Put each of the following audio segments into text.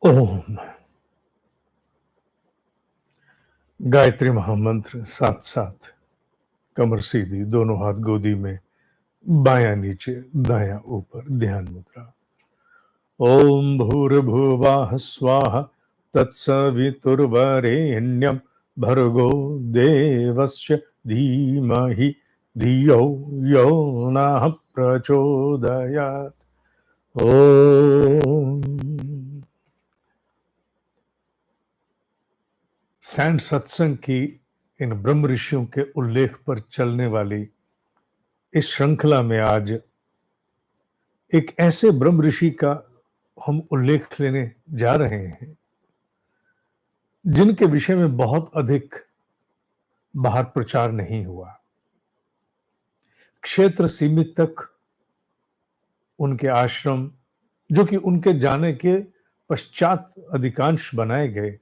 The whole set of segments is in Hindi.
ओम। गायत्री महामंत्र साथ साथ, कमर सीधी, दोनों हाथ गोदी में, बायां नीचे दायां ऊपर, ध्यान मुद्रा। ओम भूर्भुवः स्वाहा तत्सवितुर्वरेण्यं भर्गो देवस्य धीमहि धियो यो नः प्रचोदयात्। ओम। सैंड सत्संग की इन ब्रह्म ऋषियों के उल्लेख पर चलने वाली इस श्रृंखला में आज एक ऐसे ब्रह्म ऋषि का हम उल्लेख लेने जा रहे हैं जिनके विषय में बहुत अधिक बाहर प्रचार नहीं हुआ। क्षेत्र सीमित तक उनके आश्रम, जो कि उनके जाने के पश्चात अधिकांश बनाए गए,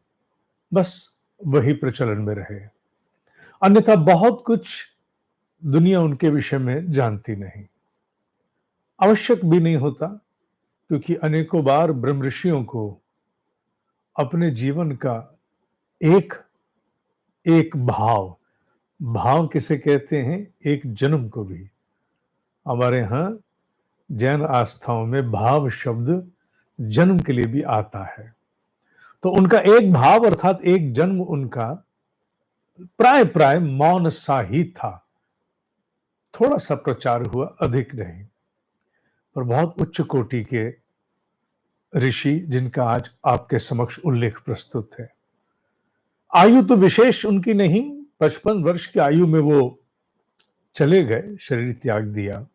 बस वही प्रचलन में रहे। अन्यथा बहुत कुछ दुनिया उनके विषय में जानती नहीं। आवश्यक भी नहीं होता, क्योंकि अनेकों बार ब्रह्म ऋषियों को अपने जीवन का एक एक भाव किसे कहते हैं, एक जन्म को भी। हमारे यहाँ जैन आस्थाओं में भाव शब्द जन्म के लिए भी आता है। तो उनका एक भाव अर्थात एक जन्म उनका प्राय प्राय मौन सा ही था। थोड़ा सा प्रचार हुआ, अधिक नहीं, पर बहुत उच्च कोटि के ऋषि जिनका आज आपके समक्ष उल्लेख प्रस्तुत है। आयु तो विशेष उनकी नहीं, 55 वर्ष की आयु में वो चले गए, शरीर त्याग दिया।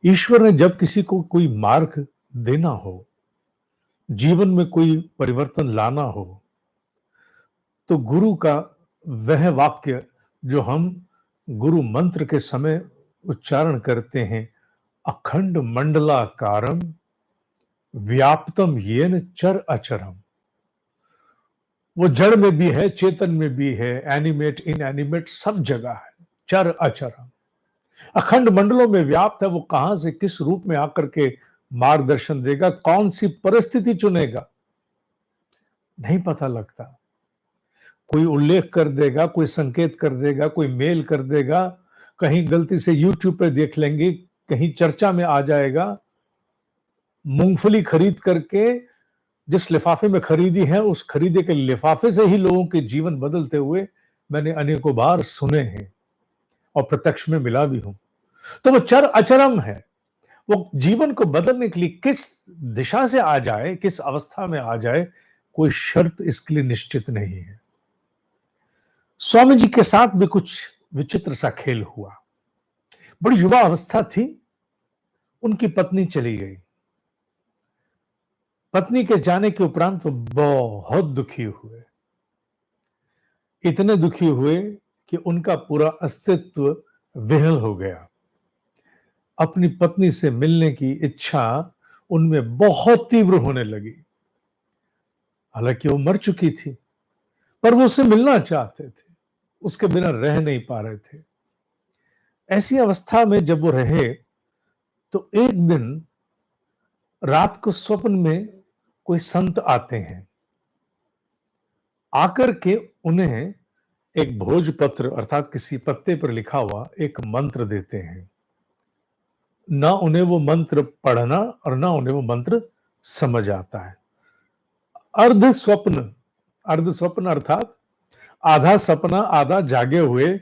ईश्वर ने जब किसी को कोई मार्ग देना हो, जीवन में कोई परिवर्तन लाना हो, तो गुरु का वह वाक्य जो हम गुरु मंत्र के समय उच्चारण करते हैं, अखंड मंडलाकारम व्याप्तम येन चर अचरम, वो जड़ में भी है, चेतन में भी है, एनिमेट इनएनिमेट सब जगह है। चर अचरम, अखंड मंडलों में व्याप्त है। वो कहां से किस रूप में आकर के मार्गदर्शन देगा, कौन सी परिस्थिति चुनेगा, नहीं पता लगता। कोई उल्लेख कर देगा, कोई संकेत कर देगा, कोई मेल कर देगा, कहीं गलती से यूट्यूब पर देख लेंगे, कहीं चर्चा में आ जाएगा। मूंगफली खरीद करके जिस लिफाफे में खरीदी है, उस खरीदे के लिफाफे से ही लोगों के जीवन बदलते हुए मैंने अनेकों बार सुने हैं और प्रत्यक्ष में मिला भी हूं। तो वो चर अचरम है। वो जीवन को बदलने के लिए किस दिशा से आ जाए, किस अवस्था में आ जाए, कोई शर्त इसके लिए निश्चित नहीं है। स्वामी जी के साथ भी कुछ विचित्र सा खेल हुआ। बड़ी युवा अवस्था थी, उनकी पत्नी चली गई। पत्नी के जाने के उपरांत वो बहुत दुखी हुए, इतने दुखी हुए कि उनका पूरा अस्तित्व विहल हो गया। अपनी पत्नी से मिलने की इच्छा उनमें बहुत तीव्र होने लगी। हालांकि वो मर चुकी थी, पर वो उससे मिलना चाहते थे, उसके बिना रह नहीं पा रहे थे। ऐसी अवस्था में जब वो रहे, तो एक दिन रात को स्वप्न में कोई संत आते हैं। आकर के उन्हें एक भोजपत्र अर्थात किसी पत्ते पर लिखा हुआ एक मंत्र देते हैं। ना उन्हें वो मंत्र पढ़ना और ना उन्हें वो मंत्र समझ आता है। अर्ध स्वप्न अर्थात आधा सपना आधा जागे हुए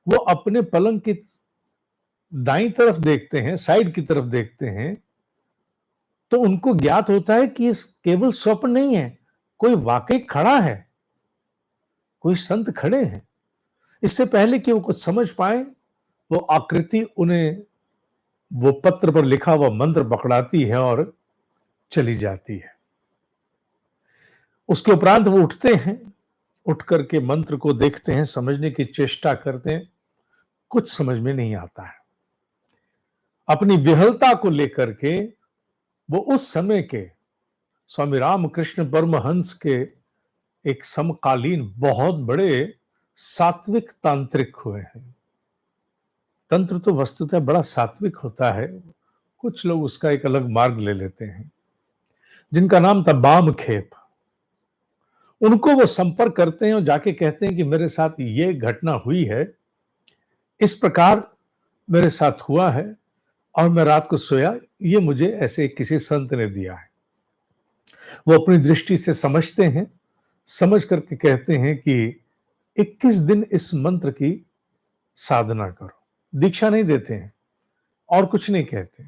वो अपने पलंग की दाईं तरफ देखते हैं, साइड की तरफ देखते हैं, तो उनको ज्ञात होता है कि इस केवल स्वप्न नहीं है, कोई वाकई खड़ा है, कोई संत खड़े हैं। इससे पहले कि वो कुछ समझ पाए, वो आकृति उन्हें वो पत्र पर लिखा हुआ मंत्र पकड़ाती है और चली जाती है। उसके उपरांत वो उठते हैं, उठ करके मंत्र को देखते हैं, समझने की चेष्टा करते हैं, कुछ समझ में नहीं आता है। अपनी विहलता को लेकर के वो उस समय के स्वामी रामकृष्ण परमहंस के एक समकालीन बहुत बड़े सात्विक तांत्रिक हुए हैं। तंत्र तो वस्तुतः बड़ा सात्विक होता है, कुछ लोग उसका एक अलग मार्ग ले लेते हैं। जिनका नाम था बामखेप। उनको वो संपर्क करते हैं और जाके कहते हैं कि मेरे साथ ये घटना हुई है, इस प्रकार मेरे साथ हुआ है और मैं रात को सोया, ये मुझे ऐसे किसी संत ने दिया है। वो अपनी दृष्टि से समझते हैं, समझ करके कहते हैं कि 21 दिन इस मंत्र की साधना करो। दीक्षा नहीं देते हैं और कुछ नहीं कहते।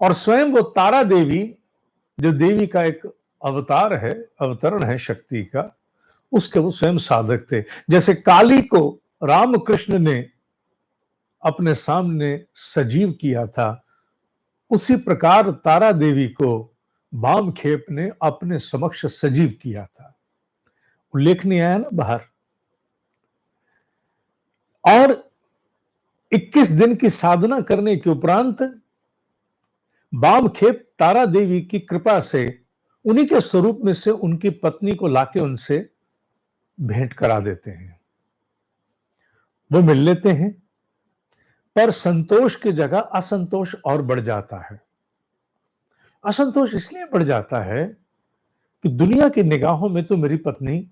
और स्वयं वो तारा देवी, जो देवी का एक अवतार है, अवतरण है शक्ति का, उसके वो स्वयं साधक थे। जैसे काली को रामकृष्ण ने अपने सामने सजीव किया था, उसी प्रकार तारा देवी को बामखेप ने अपने समक्ष सजीव किया था। उल्लेख नहीं आया ना बाहर। और 21 दिन की साधना करने के उपरांत बामखेप तारा देवी की कृपा से उन्हीं के स्वरूप में से उनकी पत्नी को लाके उनसे भेंट करा देते हैं। वो मिल लेते हैं, पर संतोष की जगह असंतोष और बढ़ जाता है। असंतोष इसलिए बढ़ जाता है कि दुनिया की निगाहों में तो मेरी पत्नी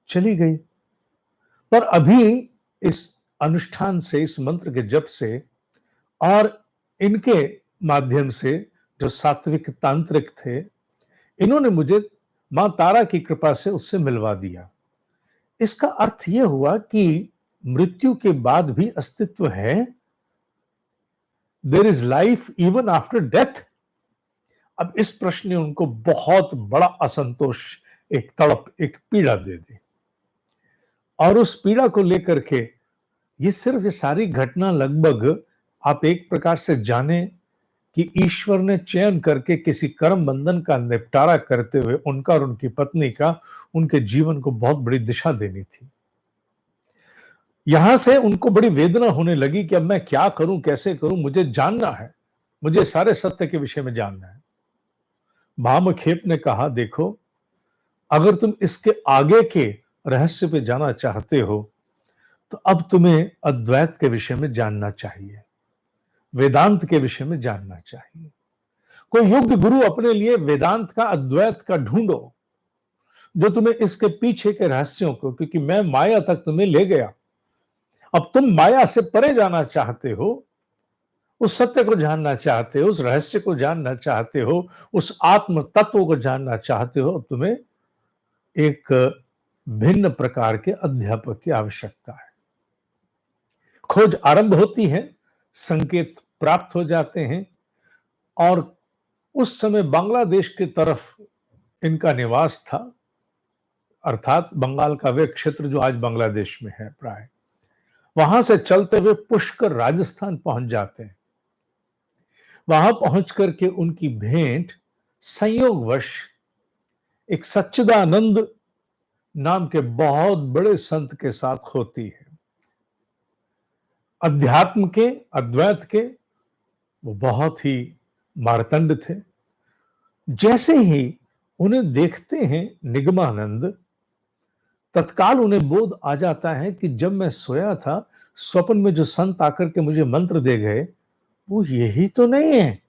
चली गई, पर अभी इस अनुष्ठान से, इस मंत्र के जप से और इनके माध्यम से, जो सात्विक तांत्रिक थे, इन्होंने मुझे मां तारा की कृपा से उससे मिलवा दिया। इसका अर्थ यह हुआ कि मृत्यु के बाद भी अस्तित्व है। There is life even after death. अब इस प्रश्न ने उनको बहुत बड़ा असंतोष, एक तड़प, एक पीड़ा दे दी। और उस पीड़ा को लेकर के ये सारी घटना लगभग आप एक प्रकार से जाने कि ईश्वर ने चयन करके किसी कर्म बंधन का निपटारा करते हुए उनका और उनकी पत्नी का, उनके जीवन को बहुत बड़ी दिशा देनी थी। यहां से उनको बड़ी वेदना होने लगी कि अब मैं क्या करूं, कैसे करूं, मुझे जानना है, मुझे सारे सत्य के विषय में जानना है। बामखेप ने कहा, देखो, अगर तुम इसके आगे के रहस्य पे जाना चाहते हो तो अब तुम्हें अद्वैत के विषय में जानना चाहिए, वेदांत के विषय में जानना चाहिए। कोई योग्य गुरु अपने लिए वेदांत का, अद्वैत का ढूंढो, जो तुम्हें इसके पीछे के रहस्यों को, क्योंकि मैं माया तक तुम्हें ले गया, अब तुम माया से परे जाना चाहते हो, उस सत्य को जानना चाहते हो, उस रहस्य को जानना चाहते हो, उस आत्म तत्व को जानना चाहते हो, अब तुम्हें एक भिन्न प्रकार के अध्यापक की आवश्यकता है। खोज आरंभ होती है, संकेत प्राप्त हो जाते हैं और उस समय बांग्लादेश की तरफ इनका निवास था, अर्थात बंगाल का वे क्षेत्र जो आज बांग्लादेश में है प्राय। वहां से चलते हुए पुष्कर राजस्थान पहुंच जाते हैं। वहां पहुंच करके उनकी भेंट संयोगवश एक सच्चिदानंद नाम के बहुत बड़े संत के साथ होती है। अध्यात्म के, अद्वैत के वो बहुत ही मार्तंड थे। जैसे ही उन्हें देखते हैं निगमानंद, तत्काल उन्हें बोध आ जाता है कि जब मैं सोया था, स्वप्न में जो संत आकर के मुझे मंत्र दे गए, वो यही तो नहीं है।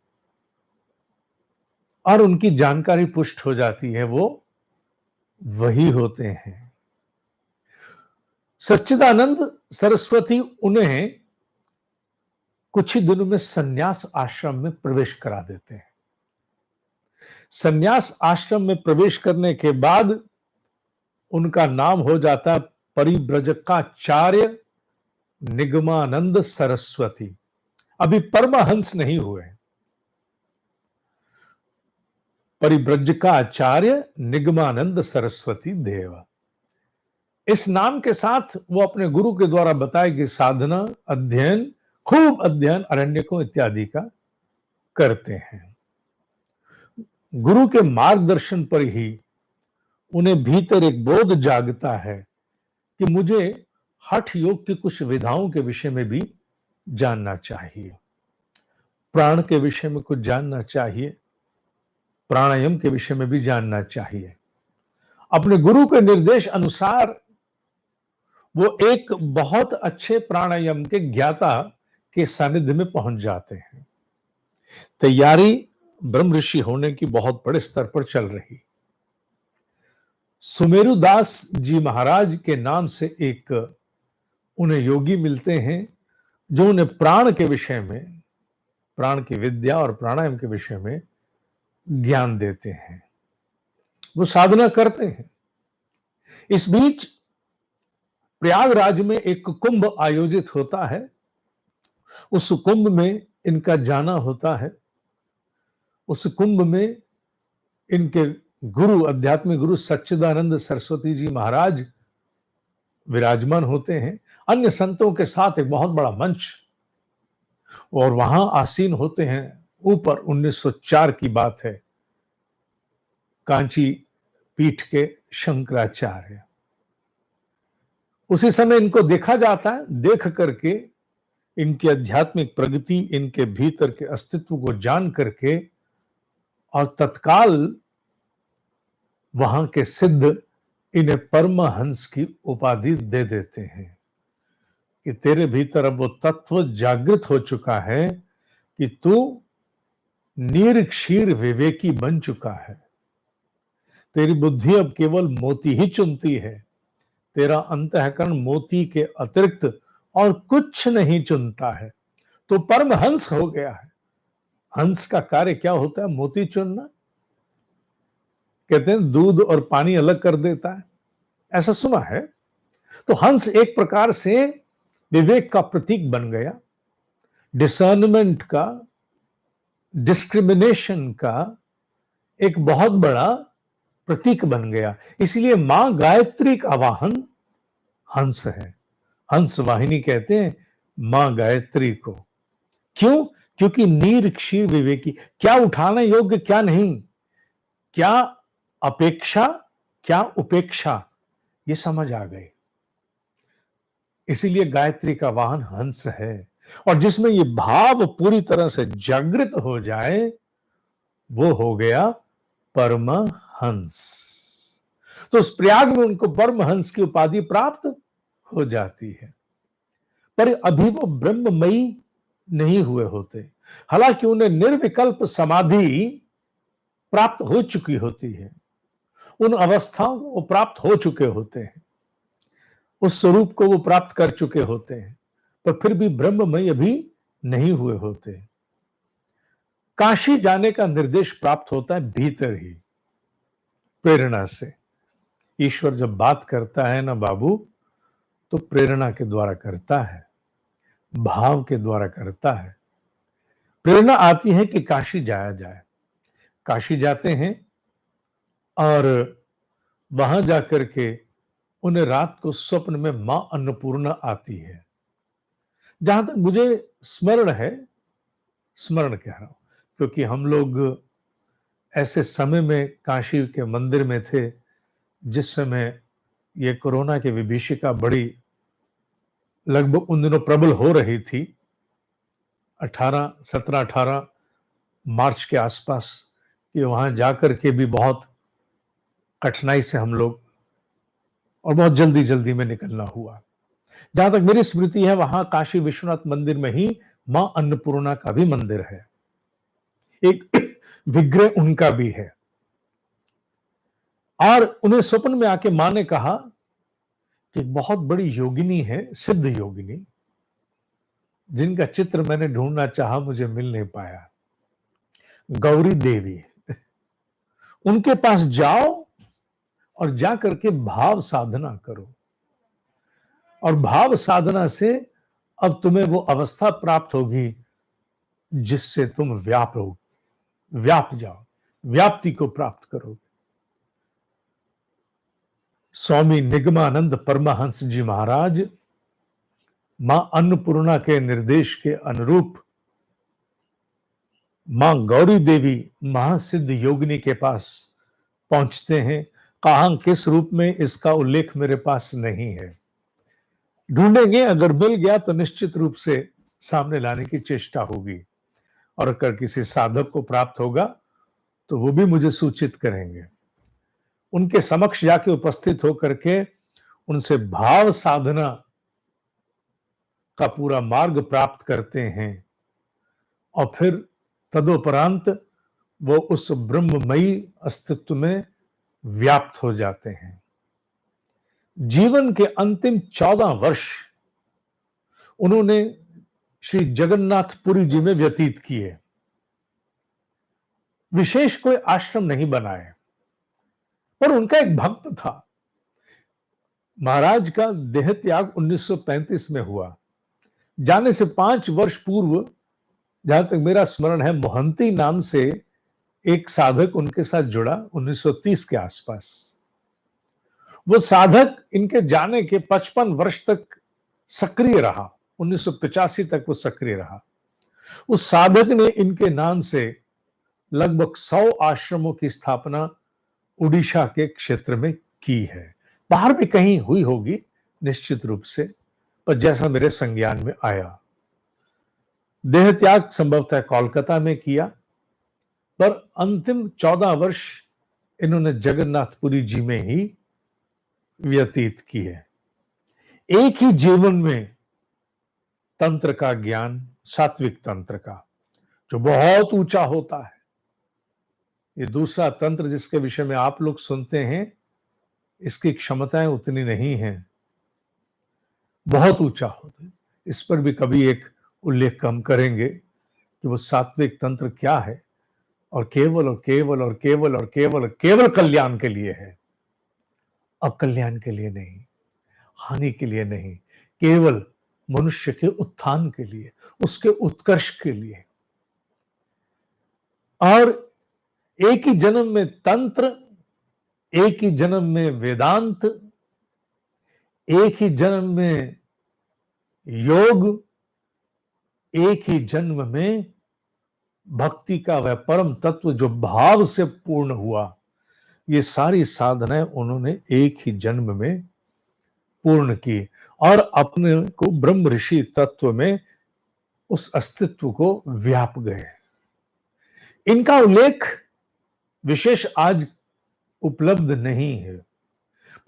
और उनकी जानकारी पुष्ट हो जाती है, वो वही होते हैं। सच्चिदानंद सरस्वती उन्हें कुछ ही दिनों में सन्यास आश्रम में प्रवेश करा देते हैं। सन्यास आश्रम में प्रवेश करने के बाद उनका नाम हो जाता है परिव्रजकाचार्य निगमानंद सरस्वती। अभी परमहंस नहीं हुए। परिव्रजकाचार्य निगमानंद सरस्वती देव, इस नाम के साथ वो अपने गुरु के द्वारा बताए गए साधना, अध्ययन, खूब अध्ययन, अरण्यकों इत्यादि का करते हैं। गुरु के मार्गदर्शन पर ही उन्हें भीतर एक बोध जागता है कि मुझे हठ योग की कुछ विधाओं के विषय में भी जानना चाहिए, प्राण के विषय में कुछ जानना चाहिए, प्राणायाम के विषय में भी जानना चाहिए। अपने गुरु के निर्देश अनुसार वो एक बहुत अच्छे प्राणायाम के ज्ञाता के सानिध्य में पहुंच जाते हैं। तैयारी ब्रह्म ऋषि होने की बहुत बड़े स्तर पर चल रही। सुमेरु दास जी महाराज के नाम से एक उन्हें योगी मिलते हैं जो उन्हें प्राण के विषय में, प्राण की विद्या और प्राणायाम के विषय में ज्ञान देते हैं। वो साधना करते हैं। इस बीच प्रयागराज में एक कुंभ आयोजित होता है। उस कुंभ में इनका जाना होता है। उस कुंभ में इनके गुरु, आध्यात्मिक गुरु सच्चिदानंद सरस्वती जी महाराज विराजमान होते हैं। अन्य संतों के साथ एक बहुत बड़ा मंच, और वहां आसीन होते हैं ऊपर, 1904 की बात है, कांची पीठ के शंकराचार्य। उसी समय इनको देखा जाता है। देख करके इनकी आध्यात्मिक प्रगति, इनके भीतर के अस्तित्व को जान करके और तत्काल वहां के सिद्ध इन्हें परमहंस की उपाधि दे देते हैं कि तेरे भीतर अब वो तत्व जागृत हो चुका है कि तू निरक्षीर विवेकी बन चुका है। तेरी बुद्धि अब केवल मोती ही चुनती है। तेरा अंतःकरण मोती के अतिरिक्त और कुछ नहीं चुनता है। तो परमहंस हो गया है। हंस का कार्य क्या होता है? मोती चुनना। कहते हैं दूध और पानी अलग कर देता है, ऐसा सुना है। तो हंस एक प्रकार से विवेक का प्रतीक बन गया, डिसर्नमेंट का, डिस्क्रिमिनेशन का एक बहुत बड़ा प्रतीक बन गया। इसलिए मां गायत्री का वाहन हंस है। हंस वाहिनी कहते हैं मां गायत्री को। क्यों? क्योंकि नीर क्षीर विवेकी, क्या उठाने योग्य क्या नहीं, क्या अपेक्षा क्या उपेक्षा, ये समझ आ गई। इसीलिए गायत्री का वाहन हंस है। और जिसमें ये भाव पूरी तरह से जागृत हो जाए वो हो गया परमहंस। तो उस प्रयाग में उनको परमहंस की उपाधि प्राप्त हो जाती है। पर अभी वो ब्रह्ममयी नहीं हुए होते। हालांकि उन्हें निर्विकल्प समाधि प्राप्त हो चुकी होती है, उन अवस्थाओं को प्राप्त हो चुके होते हैं, उस स्वरूप को वो प्राप्त कर चुके होते हैं, पर फिर भी ब्रह्ममय अभी नहीं हुए होते। काशी जाने का निर्देश प्राप्त होता है भीतर ही, प्रेरणा से। ईश्वर जब बात करता है ना बाबू, तो प्रेरणा के द्वारा करता है, भाव के द्वारा करता है। प्रेरणा आती है कि काशी जाया जाए। काशी जाते हैं और वहां जाकर के उन्हें रात को स्वप्न में मां अन्नपूर्णा आती है। जहां तक मुझे स्मरण है, स्मरण कह रहा हूं क्योंकि हम लोग ऐसे समय में काशी के मंदिर में थे जिस समय ये कोरोना की विभीषिका बड़ी लगभग उन दिनों प्रबल हो रही थी। 17-18 मार्च के आसपास, कि वहां जाकर के भी बहुत कठिनाई से हम लोग, और बहुत जल्दी जल्दी में निकलना हुआ। जहां तक मेरी स्मृति है, वहां काशी विश्वनाथ मंदिर में ही मां अन्नपूर्णा का भी मंदिर है, एक विग्रह उनका भी है। और उन्हें स्वप्न में आके मां ने कहा कि एक बहुत बड़ी योगिनी है, सिद्ध योगिनी, जिनका चित्र मैंने ढूंढना चाहा, मुझे मिल नहीं पाया, गौरी देवी। उनके पास जाओ और जाकर के भाव साधना करो, और भाव साधना से अब तुम्हें वो अवस्था प्राप्त होगी जिससे तुम व्याप जाओ, व्याप्ति को प्राप्त करोगे। स्वामी निगमानंद परमहंस जी महाराज मां अन्नपूर्णा के निर्देश के अनुरूप मां गौरी देवी महासिद्ध योगिनी के पास पहुंचते हैं। कहां किस रूप में, इसका उल्लेख मेरे पास नहीं है, ढूंढेंगे, अगर मिल गया तो निश्चित रूप से सामने लाने की चेष्टा होगी। और अगर किसी साधक को प्राप्त होगा तो वो भी मुझे सूचित करेंगे। उनके समक्ष जाके उपस्थित होकर के उनसे भाव साधना का पूरा मार्ग प्राप्त करते हैं, और फिर तदोपरांत वो उस ब्रह्ममयी अस्तित्व में व्याप्त हो जाते हैं। जीवन के अंतिम 14 वर्ष उन्होंने श्री जगन्नाथपुरी जी में व्यतीत किए। विशेष कोई आश्रम नहीं बनाए, पर उनका एक भक्त था। महाराज का देह त्याग 1935 में हुआ। जाने से 5 वर्ष पूर्व, जहां तक मेरा स्मरण है, मोहंती नाम से एक साधक उनके साथ जुड़ा 1930 के आसपास। वो साधक इनके जाने के 55 वर्ष तक सक्रिय रहा। 1985 तक वो सक्रिय रहा। उस साधक ने इनके नाम से लगभग 100 आश्रमों की स्थापना उड़ीसा के क्षेत्र में की है। बाहर भी कहीं हुई होगी निश्चित रूप से, पर जैसा मेरे संज्ञान में आया। देह त्याग संभवतः कोलकाता में किया, पर अंतिम 14 वर्ष इन्होंने जगन्नाथपुरी जी में ही व्यतीत किए। एक ही जीवन में तंत्र का ज्ञान, सात्विक तंत्र का, जो बहुत ऊंचा होता है। ये दूसरा तंत्र जिसके विषय में आप लोग सुनते हैं, इसकी क्षमताएं उतनी नहीं हैं, बहुत ऊंचा होता है। इस पर भी कभी एक उल्लेख हम करेंगे कि वो सात्विक तंत्र क्या है, और केवल और केवल और केवल और केवल केवल कल्याण के लिए है, अकल्याण के लिए नहीं, हानि के लिए नहीं, केवल मनुष्य के उत्थान के लिए, उसके उत्कर्ष के लिए। और एक ही जन्म में तंत्र, एक ही जन्म में वेदांत, एक ही जन्म में योग, एक ही जन्म में भक्ति का वह परम तत्व जो भाव से पूर्ण हुआ, ये सारी साधनाएं उन्होंने एक ही जन्म में पूर्ण की और अपने को ब्रह्म ऋषि तत्व में उस अस्तित्व को व्याप गए। इनका उल्लेख विशेष आज उपलब्ध नहीं है,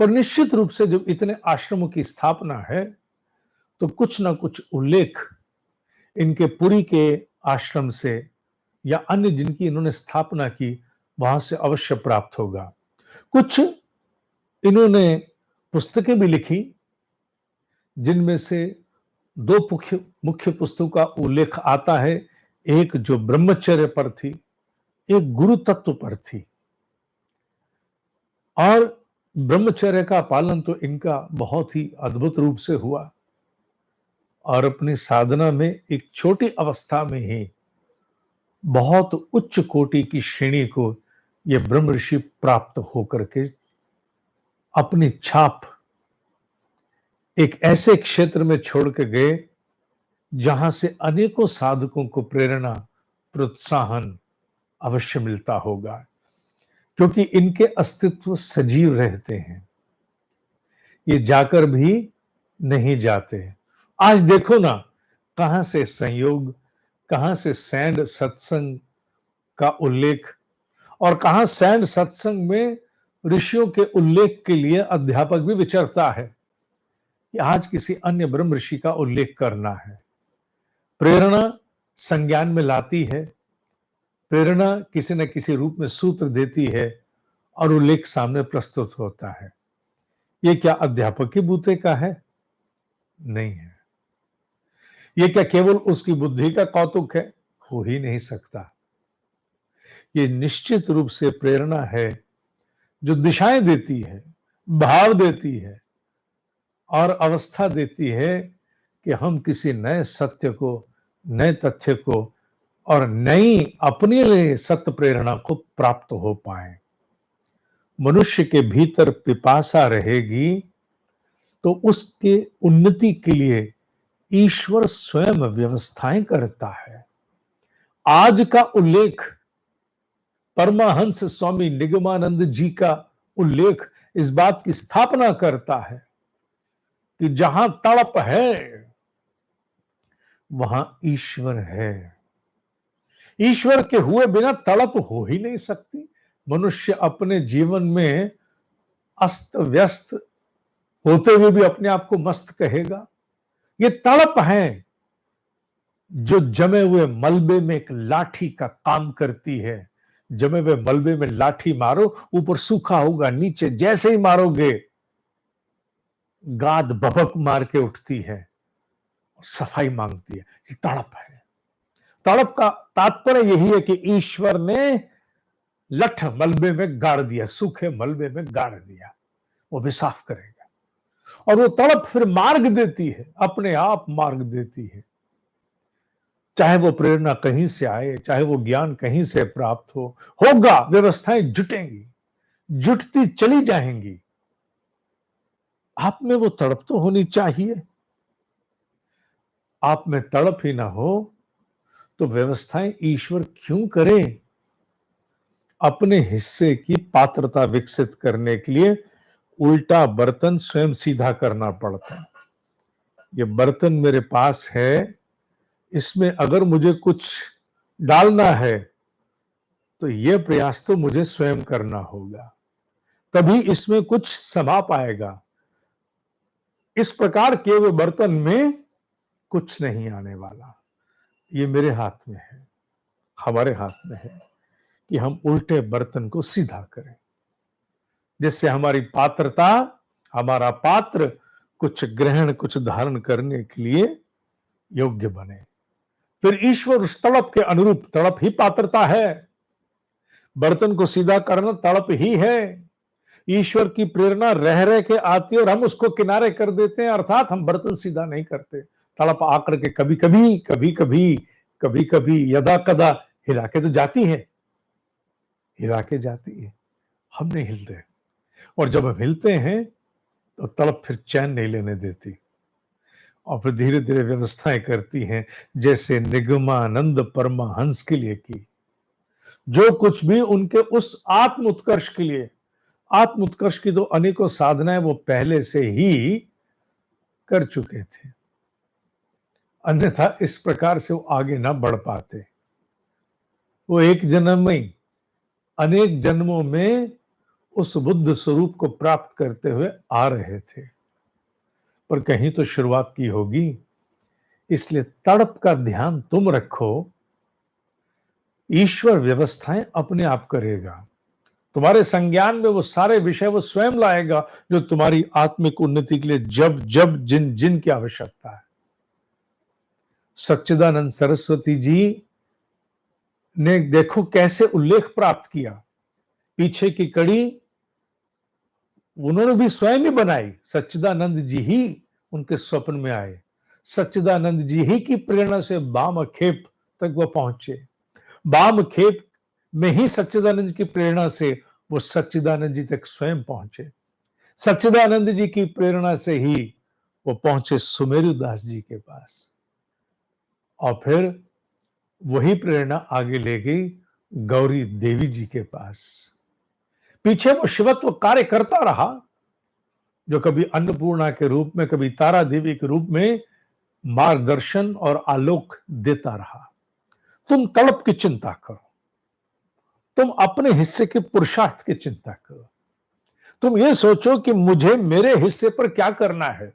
पर निश्चित रूप से जब इतने आश्रमों की स्थापना है तो कुछ ना कुछ उल्लेख इनके पुरी के आश्रम से या अन्य जिनकी इन्होंने स्थापना की वहां से अवश्य प्राप्त होगा। कुछ इन्होंने पुस्तकें भी लिखी, जिनमें से 2 मुख्य पुस्तकों का उल्लेख आता है। एक जो ब्रह्मचर्य पर थी, एक गुरु तत्व पर थी। और ब्रह्मचर्य का पालन तो इनका बहुत ही अद्भुत रूप से हुआ, और अपनी साधना में एक छोटी अवस्था में ही बहुत उच्च कोटि की श्रेणी को ये ब्रह्म ऋषि प्राप्त होकर के अपनी छाप एक ऐसे क्षेत्र में छोड़ के गए जहां से अनेकों साधकों को प्रेरणा, प्रोत्साहन अवश्य मिलता होगा, क्योंकि इनके अस्तित्व सजीव रहते हैं, ये जाकर भी नहीं जाते। आज देखो ना, कहां से संयोग, कहां से सैंड सत्संग का उल्लेख, और कहां सैंड सत्संग में ऋषियों के उल्लेख के लिए अध्यापक भी विचरता है कि आज किसी अन्य ब्रह्म ऋषि का उल्लेख करना है। प्रेरणा संज्ञान में लाती है, प्रेरणा किसी न किसी रूप में सूत्र देती है और उल्लेख सामने प्रस्तुत होता है। ये क्या अध्यापक के बूते का है? नहीं है। ये क्या केवल उसकी बुद्धि का कौतुक है? हो ही नहीं सकता। ये निश्चित रूप से प्रेरणा है जो दिशाएं देती है, भाव देती है और अवस्था देती है कि हम किसी नए सत्य को, नए तथ्य को और नई अपने लिए सत्य प्रेरणा को प्राप्त हो पाए। मनुष्य के भीतर पिपासा रहेगी तो उसके उन्नति के लिए ईश्वर स्वयं व्यवस्थाएं करता है। आज का उल्लेख परमहंस स्वामी निगमानंद जी का उल्लेख इस बात की स्थापना करता है कि जहां तड़प है वहां ईश्वर है। ईश्वर के हुए बिना तड़प हो ही नहीं सकती। मनुष्य अपने जीवन में अस्त व्यस्त होते हुए भी अपने आप को मस्त कहेगा। ये तड़प है जो जमे हुए मलबे में एक लाठी का काम करती है, जमे हुए मलबे में लाठी मारो, ऊपर सूखा होगा, नीचे जैसे ही मारोगे गाद बबक मार के उठती है और सफाई मांगती है। ये तड़प है। तड़प का तात्पर्य यही है कि ईश्वर ने लठ मलबे में गाड़ दिया, सूखे मलबे में गाड़ दिया, वो भी साफ करेगा। और वो तड़प फिर मार्ग देती है, अपने आप मार्ग देती है। चाहे वो प्रेरणा कहीं से आए, चाहे वो ज्ञान कहीं से प्राप्त हो, होगा, व्यवस्थाएं जुटेंगी, जुटती चली जाएंगी। आप में वो तड़प तो होनी चाहिए। आप में तड़प ही ना हो तो व्यवस्थाएं ईश्वर क्यों करे? अपने हिस्से की पात्रता विकसित करने के लिए उल्टा बर्तन स्वयं सीधा करना पड़ता है। ये बर्तन मेरे पास है, इसमें अगर मुझे कुछ डालना है तो यह प्रयास तो मुझे स्वयं करना होगा, तभी इसमें कुछ समा पाएगा। इस प्रकार के हुए बर्तन में कुछ नहीं आने वाला। ये मेरे हाथ में है, हमारे हाथ में है कि हम उल्टे बर्तन को सीधा करें, जिससे हमारी पात्रता, हमारा पात्र कुछ ग्रहण, कुछ धारण करने के लिए योग्य बने। फिर ईश्वर उस तड़प के अनुरूप, तड़प ही पात्रता है, बर्तन को सीधा करना तड़प ही है। ईश्वर की प्रेरणा रह रह के आती है और हम उसको किनारे कर देते हैं, अर्थात हम बर्तन सीधा नहीं करते। तड़प आकर के कभी कभी, कभी कभी, कभी कभी, यदा कदा हिला के तो जाती है, हिला के जाती है, हम नहीं हिलते। और जब हम हिलते हैं तो तड़प फिर चैन नहीं लेने देती और फिर धीरे धीरे व्यवस्थाएं करती हैं, जैसे निगमानंद परमहंस के लिए की। जो कुछ भी उनके उस आत्म उत्कर्ष के लिए, आत्म उत्कर्ष की तो अनेकों साधनाएं वो पहले से ही कर चुके थे, अन्यथा इस प्रकार से वो आगे ना बढ़ पाते। वो एक जन्म में, अनेक जन्मों में उस बुद्ध स्वरूप को प्राप्त करते हुए आ रहे थे, पर कहीं तो शुरुआत की होगी। इसलिए तड़प का ध्यान तुम रखो, ईश्वर व्यवस्थाएं अपने आप करेगा। तुम्हारे संज्ञान में वो सारे विषय वो स्वयं लाएगा जो तुम्हारी आत्मिक उन्नति के लिए जब जब जिन जिन की आवश्यकता है। सच्चिदानंद सरस्वती जी ने देखो कैसे उल्लेख प्राप्त किया, पीछे की कड़ी उन्होंने भी स्वयं ही बनाई। सच्चिदानंद जी ही उनके स्वप्न में आए, सच्चिदानंद जी ही की प्रेरणा से बामखेप तक वो पहुंचे। बामखेप में ही सच्चिदानंद की प्रेरणा से वो सच्चिदानंद जी तक स्वयं पहुंचे। सच्चिदानंद जी की प्रेरणा से ही वो पहुंचे सुमेरु दास जी के पास, और फिर वही प्रेरणा आगे ले गई गौरी देवी जी के पास। पीछे वो शिवत्व कार्य करता रहा, जो कभी अन्नपूर्णा के रूप में, कभी तारा देवी के रूप में मार्गदर्शन और आलोक देता रहा। तुम तड़प की चिंता करो, तुम अपने हिस्से के पुरुषार्थ की चिंता करो। तुम ये सोचो कि मुझे मेरे हिस्से पर क्या करना है,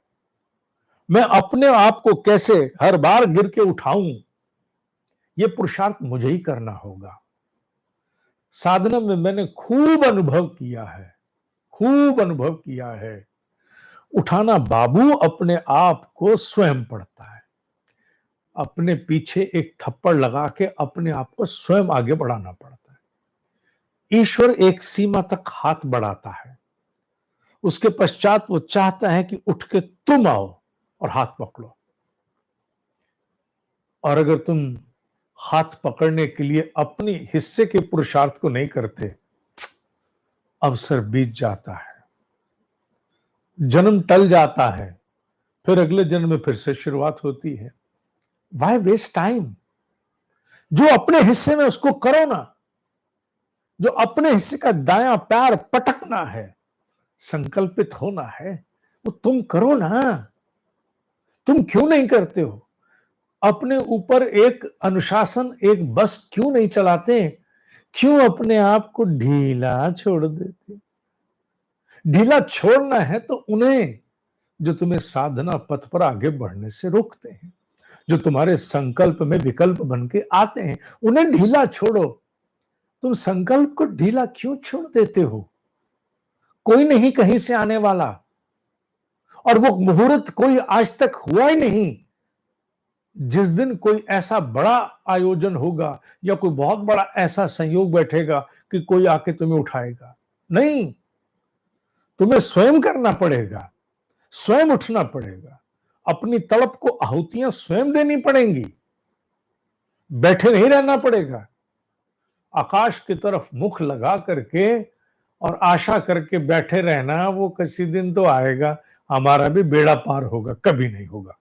मैं अपने आप को कैसे हर बार गिर के उठाऊं, ये पुरुषार्थ मुझे ही करना होगा। साधना में मैंने खूब अनुभव किया है, खूब अनुभव किया है। उठाना बाबू अपने आप को स्वयं पड़ता है, अपने पीछे एक थप्पड़ लगा के अपने आप को स्वयं आगे बढ़ाना पड़ता है। ईश्वर एक सीमा तक हाथ बढ़ाता है, उसके पश्चात वो चाहता है कि उठ के तुम आओ और हाथ पकड़ो। और अगर तुम हाथ पकड़ने के लिए अपनी हिस्से के पुरुषार्थ को नहीं करते, अवसर बीत जाता है, जन्म टल जाता है, फिर अगले जन्म में फिर से शुरुआत होती है। Why waste time? जो अपने हिस्से में उसको करो ना, जो अपने हिस्से का दायां पैर पटकना है, संकल्पित होना है, वो तुम करो ना। तुम क्यों नहीं करते हो? अपने ऊपर एक अनुशासन, एक बस क्यों नहीं चलाते? क्यों अपने आप को ढीला छोड़ देते? ढीला छोड़ना है तो उन्हें जो तुम्हें साधना पथ पर आगे बढ़ने से रोकते हैं, जो तुम्हारे संकल्प में विकल्प बन के आते हैं, उन्हें ढीला छोड़ो। तुम संकल्प को ढीला क्यों छोड़ देते हो? कोई नहीं कहीं से आने वाला, और वो मुहूर्त कोई आज तक हुआ ही नहीं जिस दिन कोई ऐसा बड़ा आयोजन होगा या कोई बहुत बड़ा ऐसा संयोग बैठेगा कि कोई आके तुम्हें उठाएगा। नहीं, तुम्हें स्वयं करना पड़ेगा, स्वयं उठना पड़ेगा, अपनी तड़प को आहुतियां स्वयं देनी पड़ेंगी, बैठे नहीं रहना पड़ेगा। आकाश की तरफ मुख लगा करके और आशा करके बैठे रहना, वो किसी दिन तो आएगा, हमारा भी बेड़ा पार होगा, कभी नहीं होगा।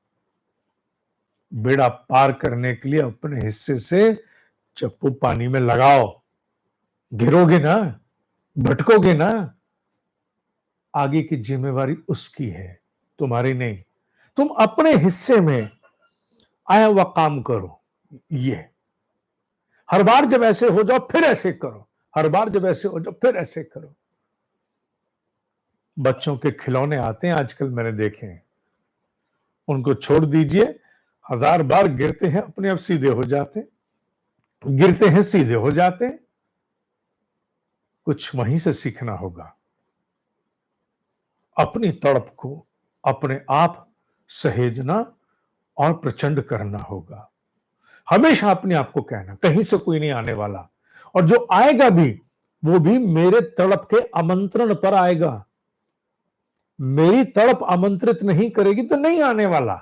बेड़ा पार करने के लिए अपने हिस्से से चप्पू पानी में लगाओ, गिरोगे ना, भटकोगे ना, आगे की जिम्मेवारी उसकी है, तुम्हारी नहीं। तुम अपने हिस्से में आया हुआ काम करो। ये हर बार जब ऐसे हो जाओ फिर ऐसे करो, हर बार जब ऐसे हो जाओ फिर ऐसे करो। बच्चों के खिलौने आते हैं आजकल, मैंने देखे हैं, उनको छोड़ दीजिए, 1000 बार गिरते हैं, अपने आप सीधे हो जाते, गिरते हैं सीधे हो जाते। कुछ वहीं से सीखना होगा, अपनी तड़प को अपने आप सहेजना और प्रचंड करना होगा। हमेशा अपने आप को कहना, कहीं से कोई नहीं आने वाला, और जो आएगा भी वो भी मेरे तड़प के आमंत्रण पर आएगा। मेरी तड़प आमंत्रित नहीं करेगी तो नहीं आने वाला।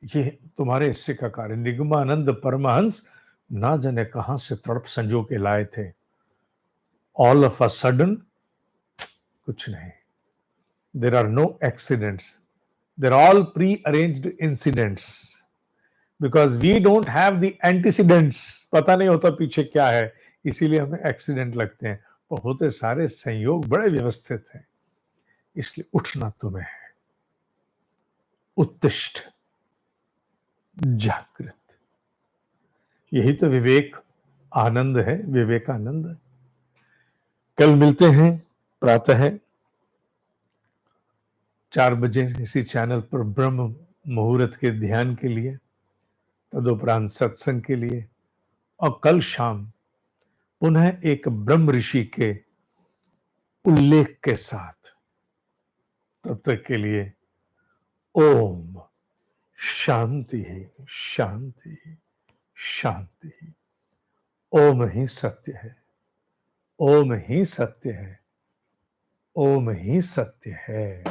ये तुम्हारे हिस्से का कार्य। निगमानंद परमहंस ना जाने कहां से तड़प संजो के लाए थे। ऑल ऑफ अ सडन कुछ नहीं। There are no accidents, there all prearranged incidents, because we don't have the antecedents. पता नहीं होता पीछे क्या है, इसीलिए हमें एक्सीडेंट लगते हैं। और होते सारे संयोग बड़े व्यवस्थित हैं। इसलिए उठना तुम्हें है। उत्तिष्ठ, जागृत, यही तो विवेक आनंद है, विवेकानंद। कल मिलते हैं प्रातः 4 बजे इसी चैनल पर ब्रह्म मुहूर्त के ध्यान के लिए, तदुपरांत सत्संग के लिए, और कल शाम पुनः एक ब्रह्म ऋषि के उल्लेख के साथ। तब तक के लिए ओम शांति, शांति, शांति। ओम ही सत्य है, ओम ही सत्य है, ओम ही सत्य है।